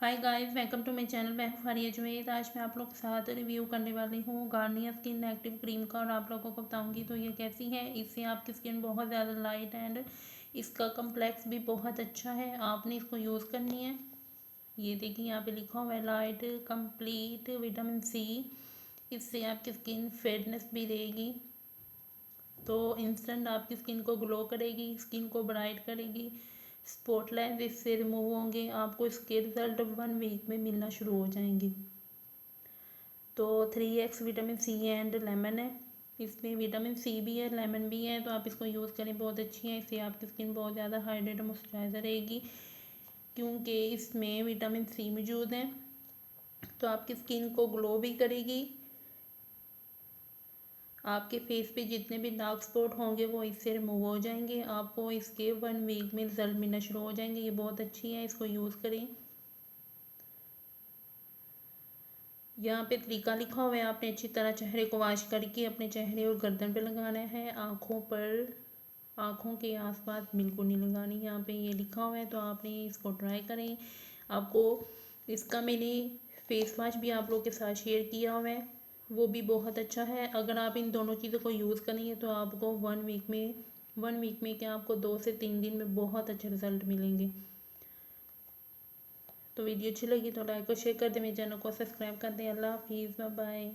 Hi guys, welcome to my channel. मैं हूं फारिया जुनैद। आज मैं आप लोग के साथ रिव्यू करने वाली हूं गार्नियर स्किन एक्टिव क्रीम का और आप लोगों को बताऊंगी तो ये कैसी है। इससे आपकी स्किन बहुत ज़्यादा लाइट एंड इसका कम्प्लेक्स भी बहुत अच्छा है। आपने इसको यूज़ करनी है। ये देखिए यहाँ पे लिखा हुआ है लाइट कंप्लीट विटामिन सी। इससे आपकी स्किन फेयरनेस भी रहेगी, तो इंस्टेंट आपकी स्किन को ग्लो करेगी, स्किन को ब्राइट करेगी। स्पॉटलाइट इससे रिमूव होंगे। आपको इसके रिजल्ट 1 वीक में मिलना शुरू हो जाएंगे। तो 3x vitamin C and lemon है। इसमें विटामिन सी भी है, लेमन भी है, तो आप इसको यूज़ करें, बहुत अच्छी है। इससे आपकी स्किन बहुत ज़्यादा हाइड्रेट मॉइस्चराइजर रहेगी, क्योंकि इसमें विटामिन सी मौजूद है। तो आपकी स्किन को ग्लो भी करेगी। आपके फेस पे जितने भी डार्क स्पॉट होंगे वो इससे रिमूव हो जाएंगे। आपको इसके 1 वीक में रिजल्ट मिलना शुरू हो जाएंगे। ये बहुत अच्छी है, इसको यूज़ करें। यहाँ पे तरीका लिखा हुआ है। आपने अच्छी तरह चेहरे को वॉश करके अपने चेहरे और गर्दन पे लगाना है। आँखों पर, आँखों के आसपास बिल्कुल नहीं लगानी। यहाँ पे ये लिखा हुआ है, तो आपने इसको ट्राई करें। आपको इसका मैंने फेस वॉश भी आप लोग के साथ शेयर किया हुआ है, वो भी बहुत अच्छा है। अगर आप इन दोनों चीज़ों को यूज़ करेंगे तो आपको 1 वीक में क्या, आपको 2 से 3 दिन में बहुत अच्छे रिजल्ट मिलेंगे। तो वीडियो अच्छी लगी तो लाइक और शेयर कर दें, मेरे चैनल को सब्सक्राइब कर दें। अल्लाह हाफिज़, बाय बाय।